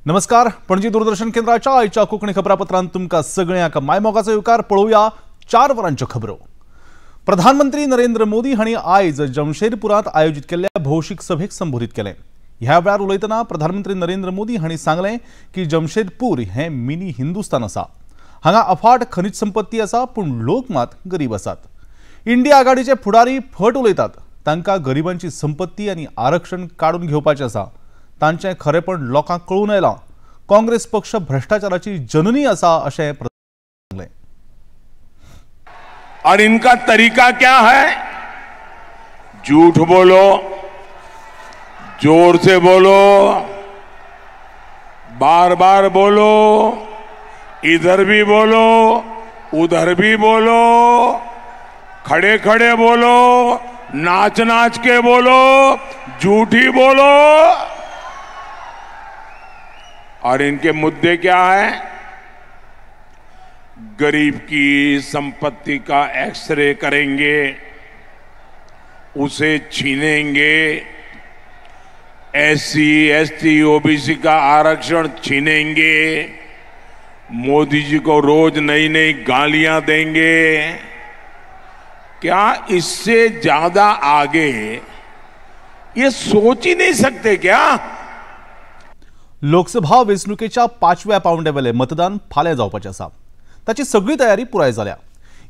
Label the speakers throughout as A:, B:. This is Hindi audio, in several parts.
A: नमस्कार. पणजी दूरदर्शन केंद्राच्या आयच्या कोकणी खबरापत्रांत तुमका सगळ्यांक मायमोगाचो येवकार. पळोवया 4 वरांच्यो खबरो. प्रधानमंत्री नरेंद्र मोदी हांणी आयज जमशेदपुरांत आयोजित केल्ल्या भौशीक सभेक संबोधित केलें. ह्या वेळार उलयतना प्रधानमंत्री नरेंद्र मोदी हांणी सांगलें की जमशेदपूर हें मिनी हिंदुस्तान आसा. हांगा अफाट खनिज संपत्ती आसा, पूण लोक मात गरीब आसात. इंडिया आघाडीचे फुडारी फट उलयतात. तांकां गरिबांची संपत्ती आनी आरक्षण काडून घेवपाचें आसा. तांचें खरेपण लोकांक कळून येलां. काँग्रेस पक्ष भ्रष्टाचाराची जननी आसा अशें सांगलें.
B: और इनका तरीका क्या है? झूठ बोलो, जोर से बोलो, बार बार बोलो, इधर भी बोलो, उधर भी बोलो, खड़े खड़े बोलो, नाच नाच के बोलो, झूठी बोलो. और इनके मुद्दे क्या है? गरीब की संपत्ति का एक्सरे करेंगे, उसे छीनेंगे, एससी, एसटी, ओबीसी का आरक्षण छीनेंगे, मोदी जी को रोज नई नई गालियां देंगे. क्या इससे ज्यादा आगे ये सोच ही नहीं सकते क्या?
A: लोकसभा वेंचणुकेच्या 5व्या पावंड्यावेले मतदान फाल्यां जावपाचें आसा. ताची सगळी तयारी पुराय जाल्या.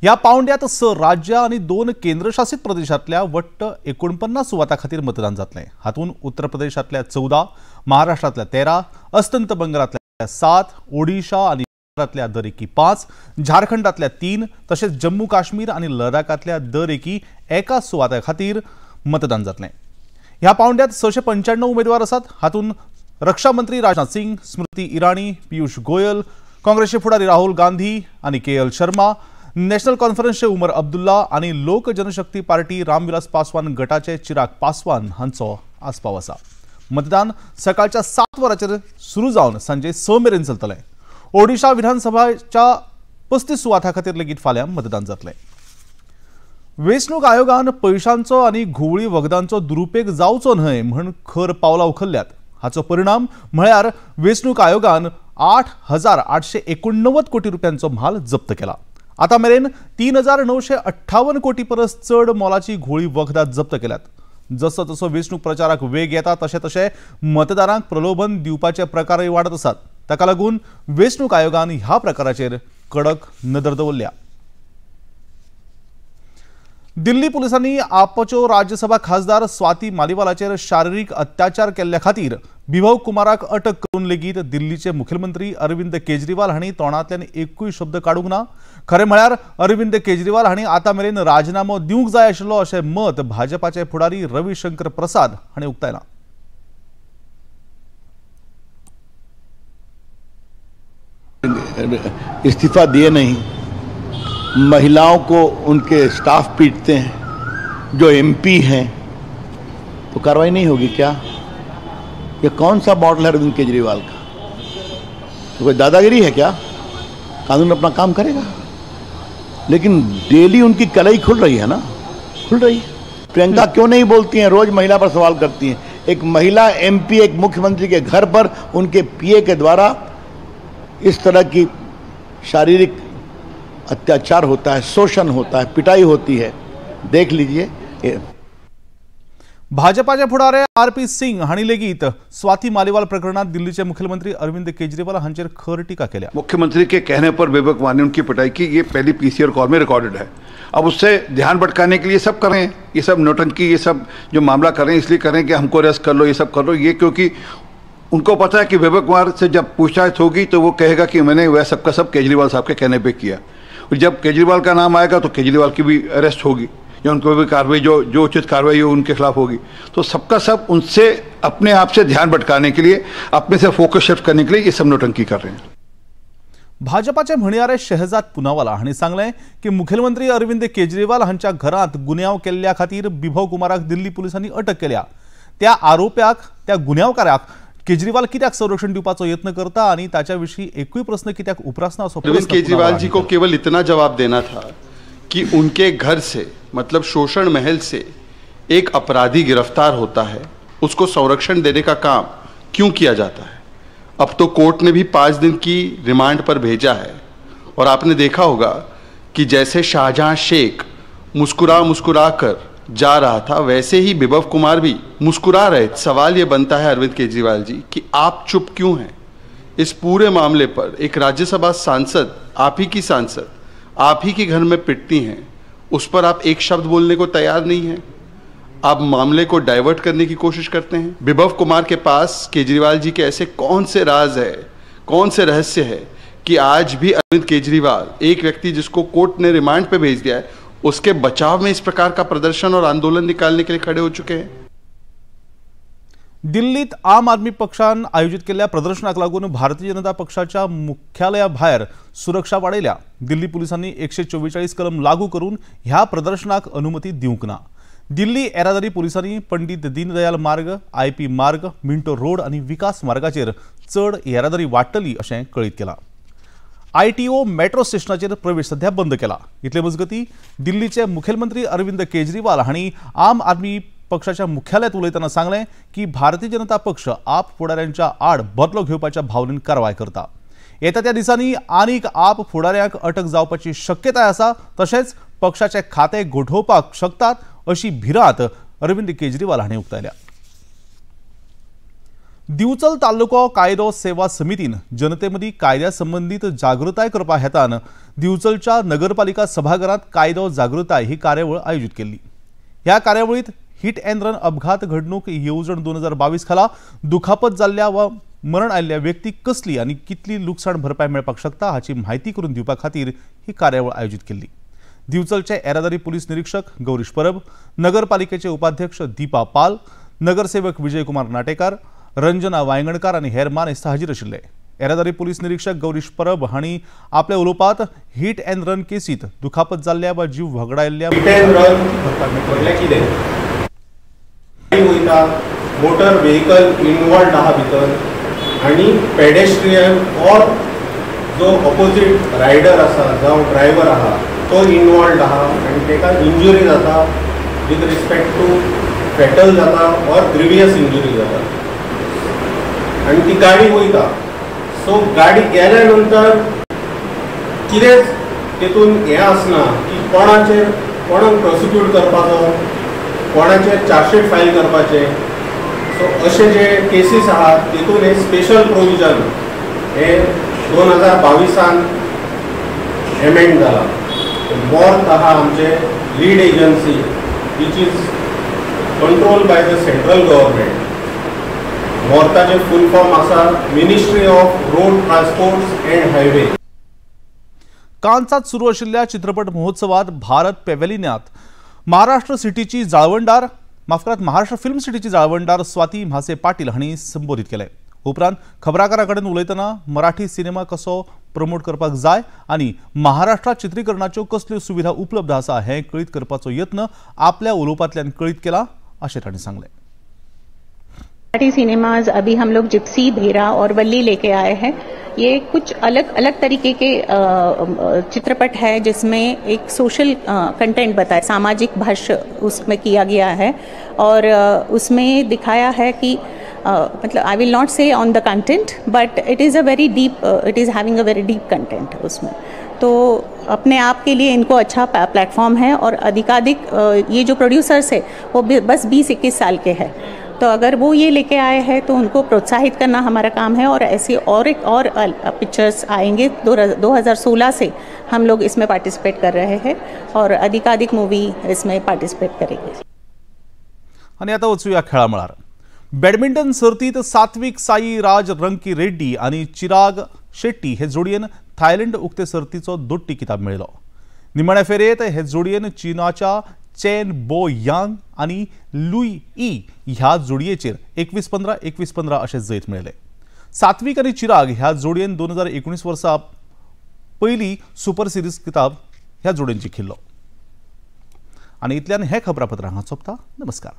A: ह्या पावंड्यात 6 राज्य आनी 2 केंद्रशासित प्रदेशांतल्या वट्ट 49 सुवातां खातीर मतदान जातलें. हातूंत उत्तर प्रदेशांतल्या 14, महाराष्ट्रांतल्या 13, अस्तंत बंगालांतल्या 7, ओडिशा आनी बिहारांतल्या दर एकी 5, झारखंडांतल्या 3 तशेंच जम्मू काश्मीर आनी लडाखांतल्या दर एकी एका सुवाते खातीर मतदान जातलें. ह्या पावंड्यात 695 उमेदवार आसात. हातूंत रक्षा मंत्री राजनाथ सिंग, स्मृती इराणी, पीयूष गोयल, काँग्रेसचे फुडारी राहुल गांधी आनी केएल शर्मा, नॅशनल कॉन्फरन्सचे उमर अब्दुल्ला आनी लोक जनशक्ती पार्टी रामविलास पासवान गटाचे चिराग पासवान हांचो आस्पाव आसा. मतदान सकाळच्या 7 वरांचेर सुरू जावन सांजे 6 मेरेन चलतलें. ओडिशा विधानसभाच्या 35 सुवातां खातीर लेगीत फाल्यां मतदान जातलें. वेंचणूक आयोगान पयशांचो आनी घुवळी वखदांचो दुरुपेग जावचो न्हय म्हूण खर पावलां उखल्ल्यात. हाचो परिणाम म्हळ्यार वेंचणूक आयोगान 8,889 कोटी रुपयांचो म्हाल जप्त केला. आतां मेरेन 3,958 कोटी परस चड मोलाची घुवळी वखदां जप्त केल्यात. जसो जसो वेंचणूक प्रचाराक वेग येता तशें तशें मतदारांक प्रलोभन दिवपाचे प्रकारय वाडत आसात. ताका लागून वेंचणूक आयोगान ह्या प्रकाराचेर कडक नदर दवरल्या. दिल्ली पुलिसांनी आपच्यो राज्यसभा खासदार स्वाती मालिवालाचेर शारिरीक अत्याचार केल्ल्या खातीर बिभव कुमाराक अटक करून लेगीत दिल्लीचे मुखेलमंत्री अरविंद केजरीवाल हांणी तोंडांतल्यान एकूय शब्द काडूंक ना. खरें म्हळ्यार अरविंद केजरीवाल हांणी आतां मेरेन राजिनामो दिवंक जाय आशिल्लो अशें मत भाजपाचे फुडारी रविशंकर प्रसाद हांणी उक्तायलां.
C: इस्तीफा दिए नहीं, महिलाओं को उनके स्टाफ पीटते हैं, जो एमपी हैं, तो कार्रवाई नहीं होगी क्या? ये कौन सा मॉडल है अरविंद केजरीवाल का? तो कोई दादागिरी है क्या? कानून अपना काम करेगा, लेकिन डेली उनकी कलई खुल रही है ना, खुल रही है. प्रियंका क्यों नहीं बोलती हैं? रोज महिला पर सवाल करती हैं. एक महिला एमपी एक मुख्यमंत्री के घर पर उनके पीए के द्वारा इस तरह की शारीरिक अत्याचार होता है, शोषण होता है, पिटाई होती है. देख लीजिए.
A: भाजपाचे फुडारे आरपी सिंग हांणी लेगीत स्वाती मालिवाल प्रकरणात दिल्लीचे मुख्यमंत्री अरविंद केजरीवाल हांचेर खर टीका केल्या.
D: मुख्यमंत्री के कहने पर विवेक कुमार ने उनकी पिटाई की. ये पहली पीसीआर कॉल में रिकॉर्डेड है. अब उससे ध्यान भटकाने के लिए सब कर रहे हैं. ये सब नौटंकी, ये सब जो मामला कर रहे हैं इसलिए कर रहे हैं कि हमको अरेस्ट कर लो, ये सब कर लो. ये क्योंकि उनको पता है कि विवेक कुमार से जब पूछताछ होगी तो वो कहेगा कि मैंने वह सबका सब केजरीवाल साहब के कहने पे किया. और जब केजरीवाल का नाम आएगा तो केजरीवाल की भी अरेस्ट होगी या उनको भी कार्रवाई जो उचित कार्रवाई हो उनके खिलाफ होगी. तो सबका सब उनसे अपने आप से ध्यान भटकाने के लिए, अपने से फोकस शिफ्ट करने के लिए ये सब नौटंकी कर रहे हैं.
A: भाजपाचे म्हणयारे शहजाद पुनावाला हांणी सांगलें की मुखेलमंत्री अरविंद केजरीवाल हांच्या घरांत गुन्यांव केल्ल्या खातीर बिभव कुमाराक दिल्ली पुलिसांनी अटक केल्या. त्या आरोप्याक, त्या गुन्यांवकाराक केजरीवाल कित्याक संरक्षण दिवपाचो यत्न करता आणि त्याच्याविषयी एकूय प्रश्न कित्याक उपरासना असो.
E: अरविंद केजरीवाल जी को केवल इतना जवाब देना था कि उनके घर से, मतलब शोषण महल से एक अपराधी गिरफ्तार होता है, उसको संरक्षण देने का काम क्यों किया जाता है? अब तो कोर्ट ने भी 5 दिन की रिमांड पर भेजा है। और आपने देखा होगा कि जैसे शाहजहां शेख मुस्कुरा मुस्कुरा कर जा रहा था, वैसे ही विभव कुमार भी मुस्कुरा रहे। सवाल ये बनता है अरविंद केजरीवाल जी कि आप चुप क्यों हैं? इस पूरे मामले पर एक राज्यसभा सांसद, आप ही की सांसद, आप ही के घर में पिटती हैं, उस पर आप एक शब्द बोलने को तैयार नहीं हैं। आप मामले को डाइवर्ट करने की कोशिश करते हैं। विभव कुमार के पास केजरीवाल जी के ऐसे कौन से राज है, कौन से रहस्य है कि आज भी अरविंद केजरीवाल, एक व्यक्ति जिसको कोर्ट ने रिमांड पे भेज दिया है, उसके बचाव में इस प्रकार का प्रदर्शन और आंदोलन निकालने के लिए खड़े हो चुके हैं?
A: दिल्लीत आम आदमी पक्षान आयोजित केलेल्या प्रदर्शनाक लागून भारतीय जनता पक्षाच्या मुख्यालयाबाहेर सुरक्षा वाडयल्या। दिल्ली पोलिसांनी 144 कलम लागू करून ह्या प्रदर्शनाक अनुमती दिवंक ना। दिल्ली येरादारी पोलिसांनी पंडित दीनदयाल मार्ग, आयपी मार्ग, मिंटो रोड आणि विकास मार्गाचेर चढ येरादारी वाडटली अशें कळीत केलां। ITO मेट्रो स्टेशनाचेर प्रवेश सध्या बंद केला। इतले मजगती दिल्लीचे मुखेलमंत्री अरविंद केजरीवाल हांणी आम आदमी पक्षाच्या मुख्यालयात उलयतना सांगले की भारतीय जनता पक्ष आप फुडाऱ्यांच्या आड बदलो घेवपाच्या भावनेन कारवाय करता। येता त्या दिसांनी आनीक आप फुडाऱ्यांक अटक जावपाची शक्यताय आसा, तशेंच पक्षाचे खाते गोठोवपाक शकतात अशी भिरांत अरविंद केजरीवाल हांणी उक्तायल्या। दिवचल तालुको कायदो सेवा समितीन जनतेमदी कायद्या संबंधित जागृताय करपा हेतान दिवचलच्या नगरपालिका सभाघरात कायदो जागृताय ही कार्यावळ आयोजित केली। ह्या कार्यावळीत हिट एंड रन अपघात घडणूक येवजण 2022 खाला दुखापत जाल्ल्या वा मरण आयिल्ल्या व्यक्तीक कसली आनी कितली लुकसाण भरपाय मेळपाक शकता हाची म्हायती करून दिवपा खातीर ही कार्यावळ आयोजित केली। दिवचलचे येरादारी पोलीस निरीक्षक गौरीश परब, नगरपालिकेचे उपाध्यक्ष दीपा पाल, नगरसेवक विजयकुमार नाटेकार, रंजना वांयगणकार आणि हेर मानेस्त हाजीर आशिल्ले। येरादारी पोलीस निरीक्षक गौरीश परब हांणी आपल्या उलोवपांत हिट एंड रन केसीत दुखापत जाल्ल्या वा जीव वगडायल्ल्या
F: मोटर व्हेकल इन्वॉल्व आहा भितर आणि पेडेस्ट्रियन और जो ऑपोजिट रायडर आसा जावं ड्रायव्हर आहा तो इन्वॉल्व आहा आणि तेका इंजुरी जाता विथ रिस्पेक्ट टू फॅटल जाता और ग्रिवियस इंजुरी जाता आणि ती गाडी वयता। सो गाडी गेल्या नंतर कितेंच तेतून हें आसना की कोणाक प्रोसिक्यूट करपाचो, कोणाचेर चार्जशीट फायल करपाचे। सो अशे जे केसीस आहात तेतून हे स्पेशल प्रोविजन हे 2022 एमेंड जाला। मॉर्थ आहा आमचे lead agency which is control by the central government. मॉर्थाचे फुल फॉर्म आसा ministry of road transport and highway.
A: कांचात सुरू आशिल्ल्या चित्रपट महोत्सवात भारत पॅव्हेलियनात महाराष्ट्र सिटीची जाळवणदार महाराष्ट्र फिल्म सिटीची जाळवणदार स्वाती म्हासे पाटील हांणी संबोधित केले। उपरांत खबराकारां कडेन उलयतना मराठी सिनेमा कसो प्रमोट करपाक जाय आनी महाराष्ट्रात चित्रीकरणाच्यो कसल्यो सुविधा उपलब्ध आसा हें कळीत करपाचो यत्न आपल्या उलोवपांतल्यान कळीत केला अशें तांणी सांगलें।
G: मराठी सिनेमाज अभी हम लोग जिप्सी, भेरा और वल्ली लेके आए हैं। ये कुछ अलग अलग तरीके के चित्रपट है जिसमें एक सोशल कंटेंट बताया, सामाजिक भाष्य उसमें किया गया है और उसमें दिखाया है कि मतलब आई विल नॉट से on the content but it is a very deep, it is having a very deep content उसमें। तो अपने आप के लिए इनको अच्छा प्लेटफॉर्म है और अधिकाधिक ये जो प्रोड्यूसर्स है वो बस 20-21 साल के हैं, तो अगर वो ये लेके आए हैं तो उनको प्रोत्साहित करना हमारा काम है और ऐसे और पिक्चर्स आएंगे। 2016 से हम लोग इसमें पार्टिसिपेट कर रहे हैं और अधिकाधिक मूवी इसमें पार्टिसिपेट करेंगे।
A: आणि आता वचूया खेळामळार। बॅडमिंटन सर्तीत सात्विक साईराज रंकी रेड्डी आणि चिराग शेट्टी हे जोडयेन थायलंड उक्ते सर्तीचो दोट्टी किताब मेळयलो। निमाण्या फेरयेत हे जोडयेन चीनाच्या चेन बो यांग आणि लुई ई ह्या जोडयेचेर 21-15, 21-15 अशें जैत मेळयले। सात्विक आणि चिराग ह्या जोडयेन 2019 वर्सा पयली सुपर सिरीज किताब ह्या जोडयेन जिखिल्लो। आणि इतल्यान हे खबरापत्र हांगा सोंपता। नमस्कार।